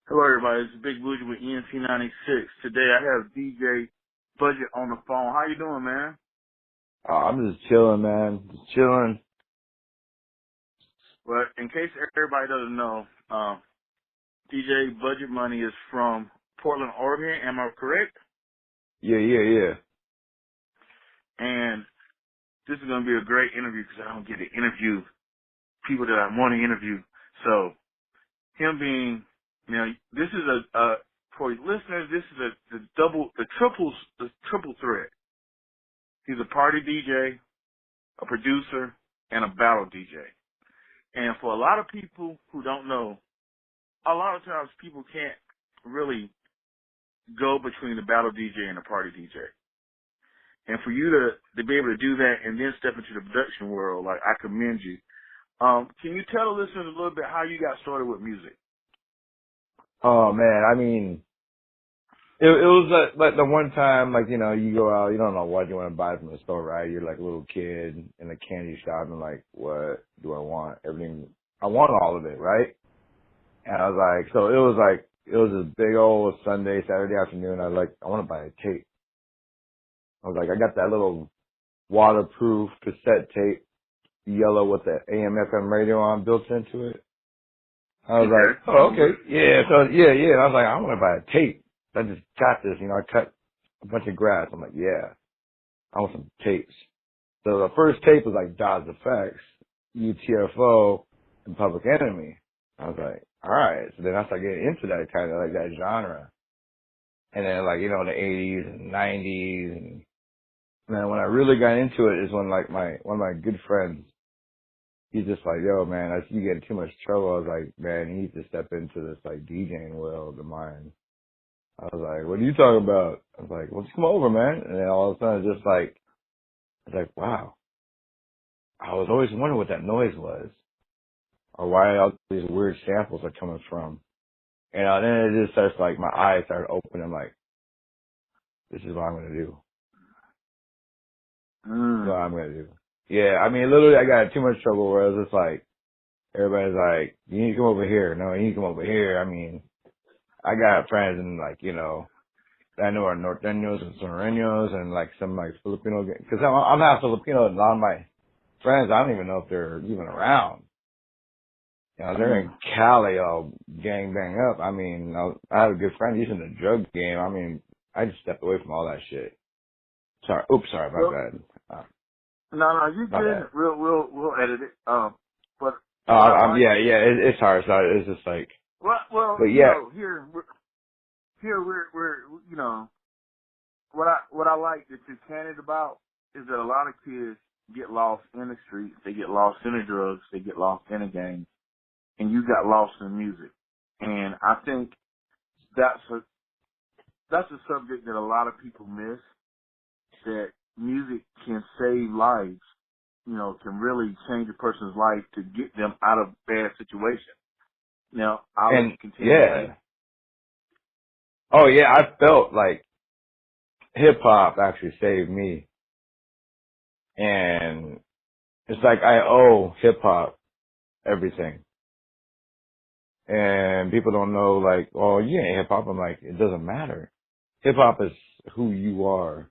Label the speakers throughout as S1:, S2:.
S1: Hello, everybody. This is Big Buji with ENT96. Today, I have DJ Buget on the phone. How you doing, man?
S2: I'm just chilling, man. Just chilling.
S1: Well, in case everybody doesn't know, DJ Buget Money is from Portland, Oregon. Am I correct?
S2: Yeah.
S1: And this is going to be a great interview because I don't get to interview people that I want to interview. So, him being, this is for listeners, this is the triple threat. He's a party DJ, a producer, and a battle DJ. And for a lot of people who don't know, a lot of times people can't really go between the battle DJ and the party DJ. And for you to be able to do that and then step into the production world, like, I commend you. Can you tell the listeners a little bit how you got started with music?
S2: Oh man, I mean, it was like the one time, like, you go out, you don't know what you want to buy from the store, right? You're like a little kid in a candy shop and like, what do I want? Everything, I want all of it, right? And I was like, so it was this big old Saturday afternoon. I want to buy a tape. I was like, I got that little waterproof cassette tape, yellow with the AM FM radio on built into it. I was like, oh, okay. Yeah, so, yeah. I was like, I want to buy a tape. I just got this, I cut a bunch of grass. I'm like, yeah, I want some tapes. So the first tape was like Dodge Effects, UTFO, and Public Enemy. I was like, alright. So then I started getting into that kind of like that genre. And then like, the 80s and 90s. And then when I really got into it is when like one of my good friends, he's just like, yo, man, I see you getting too much trouble. I was like, man, you need to step into this, like, DJing world of mine. I was like, what are you talking about? I was like, well, just come over, man. And then all of a sudden, it's just like, I was like, wow. I was always wondering what that noise was, or why all these weird samples are coming from. And then it just starts, like, my eyes started opening. I'm like, this is what I'm going to do. This is what I'm going to do. Yeah, I mean, literally, I got in too much trouble where I was just like, everybody's like, you need to come over here. No, you need to come over here. I mean, I got friends in like, I know are Norteños and Sonoreños and like some like Filipino, cause I'm not Filipino and a lot of my friends, I don't even know if they're even around. They're in Cali all gang bang up. I mean, I have a good friend, he's in the drug game. I mean, I just stepped away from all that shit. Sorry, my bad.
S1: No, you
S2: My
S1: good.
S2: bad.
S1: We'll edit it. But
S2: It's hard. So it's just like,
S1: well,
S2: but yeah.
S1: We're what I like that you're candid about is that a lot of kids get lost in the streets, they get lost in the drugs, they get lost in the gangs, and you got lost in music. And I think that's a subject that a lot of people miss, that music can save lives, can really change a person's life to get them out of bad situations. Now, I'll let you continue.
S2: Yeah. Oh yeah, I felt like hip hop actually saved me. And it's like I owe hip hop everything. And people don't know, like, oh, you ain't hip hop. I'm like, it doesn't matter. Hip hop is who you are,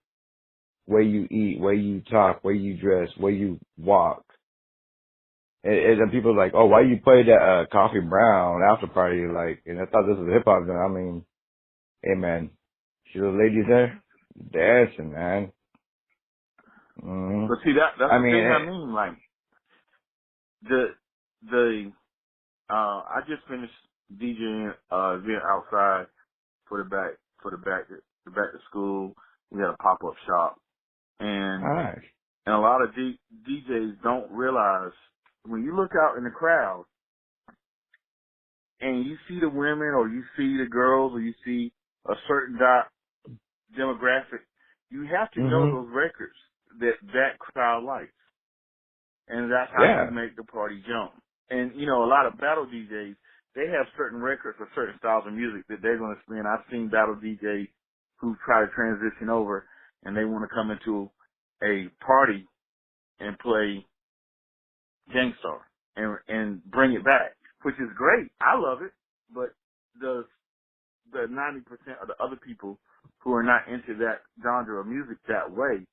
S2: way you eat, way you talk, way you dress, way you walk. And people are like, oh, why you play that Coffee Brown after party? Like, and I thought this was hip hop. I mean, hey man, see those ladies there dancing, man. Mm-hmm.
S1: But see, that's the thing I mean. Like, I just finished DJing event outside for the back to school. We had a pop up shop, and
S2: Nice.
S1: a lot of DJs don't realize when you look out in the crowd and you see the women or you see the girls or you see a certain demographic, you have to know those records that crowd likes. And that's how you make the party jump. And, a lot of battle DJs, they have certain records or certain styles of music that they're going to spin. I've seen battle DJs who try to transition over and they want to come into a party and play Gangstar and bring it back, which is great. I love it. But does of 90% of the other people who are not into that genre of music that way,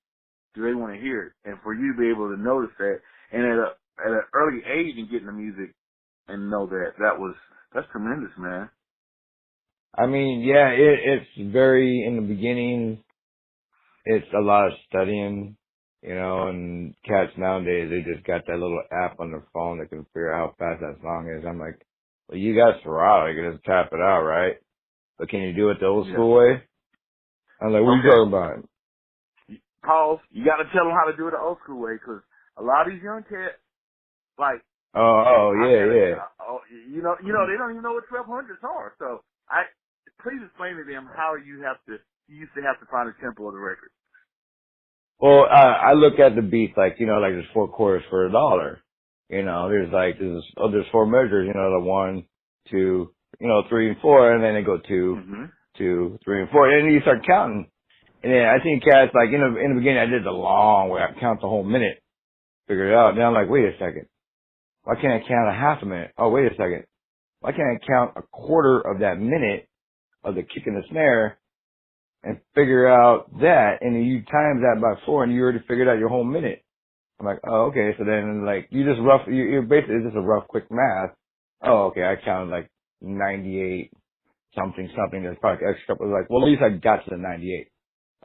S1: do they want to hear it? And for you to be able to notice that, and at an early age and getting the music and know that, that's tremendous, man.
S2: I mean, yeah, it's very, in the beginning, it's a lot of studying, you know, and cats nowadays, they just got that little app on their phone that can figure out how fast that song is. I'm like, well, you got Serato, you can just tap it out, right? But can you do it the old school way? I'm like, what are you talking about?
S1: Pause. You got to tell them how to do it the old school way, because a lot of these young cats, like,
S2: yeah.
S1: You know, they don't even know what 1200s are. So please explain to them how you used to have to find the tempo of the record.
S2: Well, I look at the beats like, you know, like there's 4 quarters for $1. You know, there's 4 measures, you know, the 1, 2, 3 and 4, and then they go 2, 2, 3 and 4, and then you start counting. And then I think cats, like, in the beginning, I did the long way. I count the whole minute, figure it out. Then I'm like, wait a second. Why can't I count a half a minute? Oh, wait a second. Why can't I count a quarter of that minute of the kick and the snare and figure out that? And then you times that by 4 and you already figured out your whole minute. I'm like, oh, okay. So then, like, you're basically, it's just a rough, quick math. Oh, okay. I counted like 98 something. There's probably extra couple. Like, well, at least I got to the 98.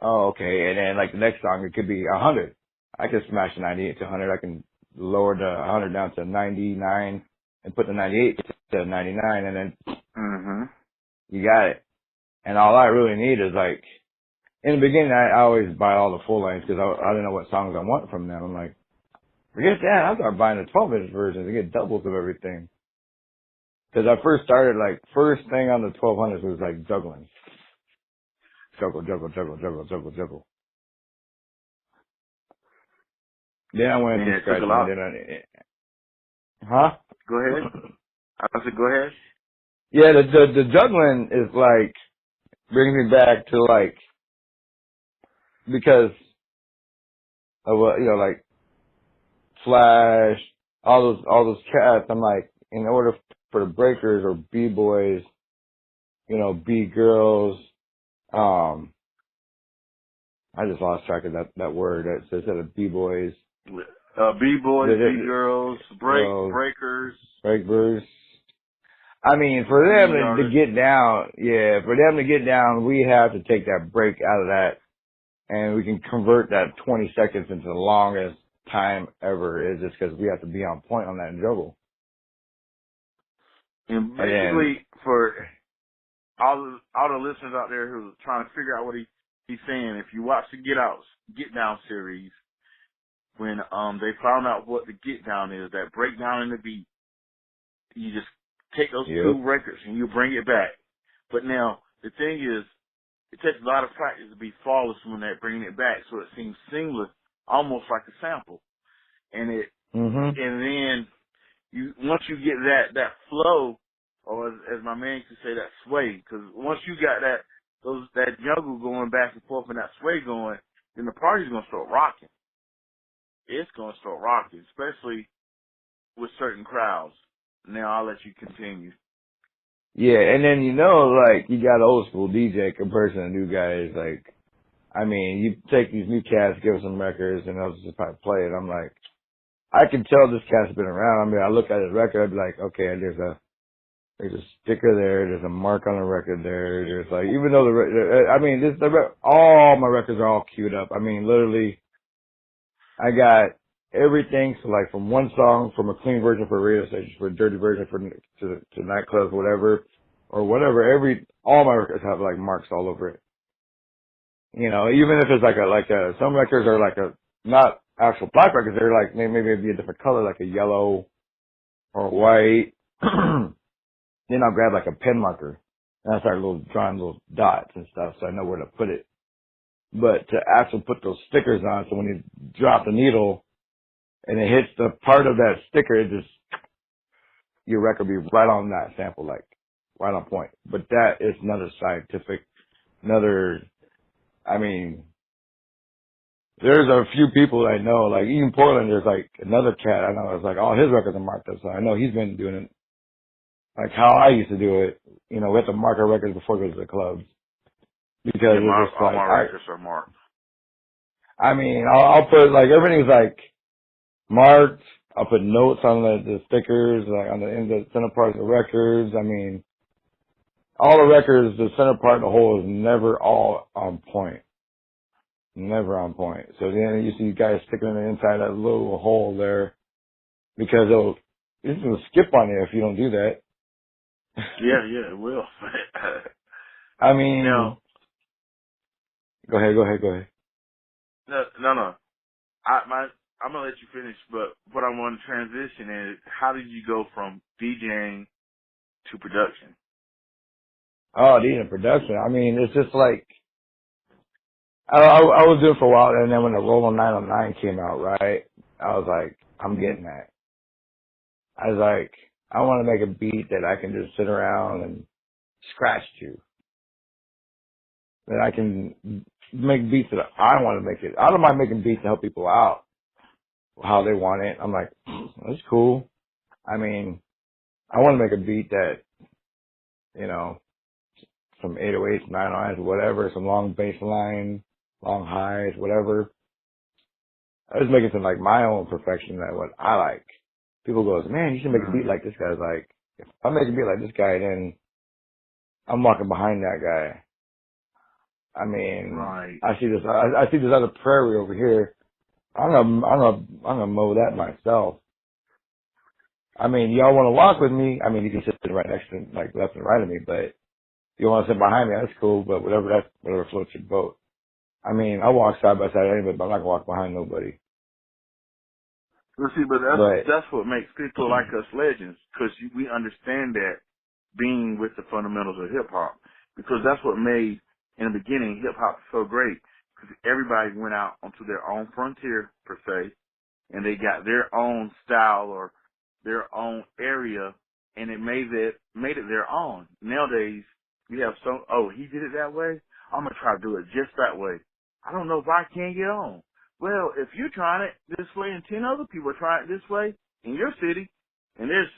S2: Oh, okay. And then, like, the next song, it could be 100. I can smash the 98 to 100. I can lower the 100 down to 99 and put the 98 to 99, and then you got it. And all I really need is, like, in the beginning, I always buy all the full lengths because I didn't know what songs I want from them. I'm like, forget that. I start buying the 12-inch versions. I get doubles of everything. Because I first started, like, first thing on the 1200s was, like, juggling. Juggle. Then I went into scratching. Huh?
S1: Go ahead. I said, go ahead.
S2: Yeah, the juggling is like, brings me back to like, because of what, like, Flash, all those cats, I'm like, in order for the breakers or B-boys, B-girls, I just lost track of that word. It says that of B-boys.
S1: B-boys, B-girls, breakers.
S2: I mean, for them to get down, we have to take that break out of that, and we can convert that 20 seconds into the longest time ever, is just because we have to be on point on that juggle.
S1: And basically, for all the listeners out there who are trying to figure out what he's saying, if you watch the Get Down series, when they found out what the Get Down is, that breakdown in the beat, you just take those 2 records and you bring it back. But now, the thing is, it takes a lot of practice to be flawless when they're bringing it back, so it seems seamless, almost like a sample. And and then once you get that flow, or as my man used to say, that sway, because once you got that juggle going back and forth and that sway going, then the party's gonna start rocking. It's gonna start rocking, especially with certain crowds. Now I'll let you continue.
S2: Yeah, and then like, you got old school DJ compared to the new guys. Like, I mean, you take these new cats, give them some records, and they'll just probably play it. I'm like, I can tell this cat's been around. I mean, I look at his record, I'd be like, okay, there's a sticker there, there's a mark on the record there. There's like, even though all my records are all queued up. I mean, literally, I got everything. So like, from one song, from a clean version for a radio station, for a dirty version to nightclubs, whatever, all my records have like marks all over it. Even if it's like some records are like not actual black records, they're like, maybe it'd be a different color, like a yellow or white. Then I'll grab like a pen marker and I start drawing little dots and stuff so I know where to put it. But to actually put those stickers on, so when you drop the needle and it hits the part of that sticker, your record be right on that sample, like right on point. But that is there's a few people I know, like even Portland, there's like another cat I know, it's like all his records are marked up, so I know he's been doing it like how I used to do it. You know, we have to mark our records before we go to the clubs because
S1: Yeah,
S2: it's just
S1: all
S2: like
S1: my records are marked.
S2: I mean, I'll put like everything's like marked. I'll put notes on the stickers, like on in the center part of the records. I mean, all the records, the center part of the whole is never all on point. Never on point. So then you see guys sticking in the inside that little hole there because it's going to skip on you if you don't do that.
S1: Yeah, it will.
S2: I mean,
S1: Now,
S2: go ahead.
S1: no. I'm gonna let you finish, but what I want to transition is, how did you go from DJing to production?
S2: Oh, the production. I mean, it's just like, I was doing it for a while, and then when the Roland 909 came out, right, I was like, I'm getting that. I was like, I want to make a beat that I can just sit around and scratch to. That I can make beats that I want to make it. I don't mind making beats to help people out, how they want it. I'm like, that's cool. I mean, I want to make a beat that, you know, some 808s, 909s, whatever, some long bass line, long highs, whatever. I was making some like my own perfection that what I like. People goes, man, you should make a beat like this guy. I was like, if I make a beat like this guy, then I'm walking behind that guy. I mean,
S1: Right.
S2: I see this other prairie over here. I'm gonna mow that myself. I mean, y'all want to walk with me? I mean, you can sit right next to, like, left and right of me, but you want to sit behind me, that's cool, but whatever floats your boat. I mean, I walk side by side anyway, but I'm not gonna walk behind nobody.
S1: Well, see, but that's what makes people like us legends, because we understand that, being with the fundamentals of hip hop, because that's what made, in the beginning, hip hop so great, because everybody went out onto their own frontier per se, and they got their own style or their own area, and it made it their own. Nowadays, we have he did it that way, I'm gonna try to do it just that way. I don't know if I can get on. Well, if you're trying it this way and 10 other people are trying it this way in your city, and there's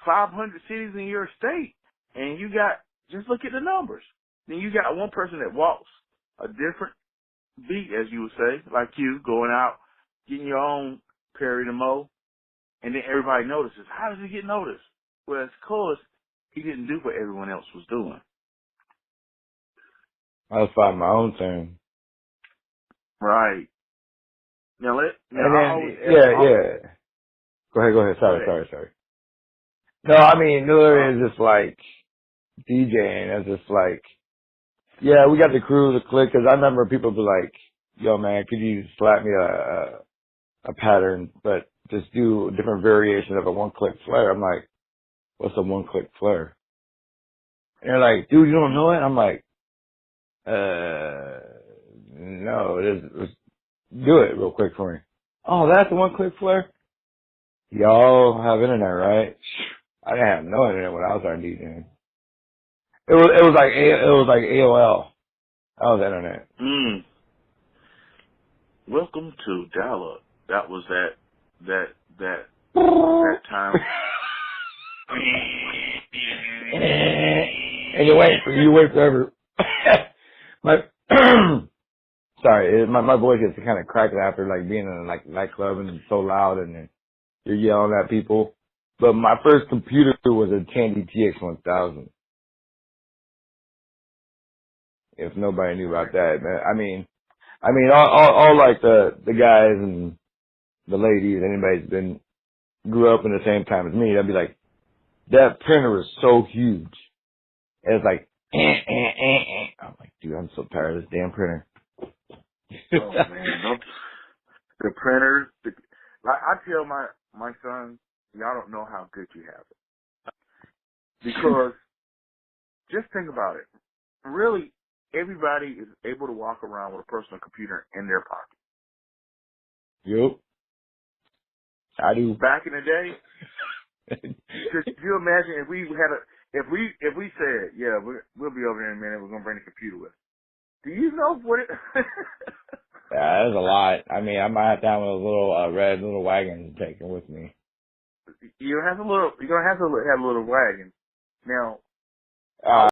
S1: 500 cities in your state, and you got, just look at the numbers. Then you got one person that walks a different beat, as you would say, like you, going out, getting your own Perry to mow, and then everybody notices. How does he get noticed? Well, it's because he didn't do what everyone else was doing.
S2: I was fighting my own thing.
S1: Right. Now,
S2: And
S1: I
S2: then,
S1: always
S2: yeah. Go ahead. Sorry. No, I mean, literally it's just like DJing. It's just like, yeah, we got the crew, the clique, cause I remember people be like, yo man, could you slap me a pattern, but just do a different variation of a one-click flare? I'm like, what's a one-click flare? And they're like, dude, you don't know it? I'm like, no, just do it real quick for me. Oh, that's a one-click flare? Y'all have internet, right? I didn't have no internet when I was starting DJing. It was like AOL. That was internet.
S1: Welcome to dial-up. That was that time.
S2: And you wait forever. my sorry, my voice gets kind of cracked after like being in a like nightclub and it's so loud and you're yelling at people. But my first computer was a Tandy TX1000. If nobody knew about that, man. I mean, all like the guys and the ladies, anybody's been grew up in the same time as me, they'd be like, that printer is so huge. And it's like, I'm like, dude, I'm so tired of this damn printer.
S1: Oh man, the printers. Like I tell my son, y'all don't know how good you have it, because just think about it. Really, everybody is able to walk around with a personal computer in their pocket.
S2: Yup. I do.
S1: Back in the day, could you imagine if we had if we said, yeah, we'll be over there in a minute, we're gonna bring the computer with us. Do you know what it?
S2: Yeah, there's a lot. I mean, I might have to have a little red little wagon taken with me.
S1: You're gonna have to have a little wagon. Now,
S2: Uh,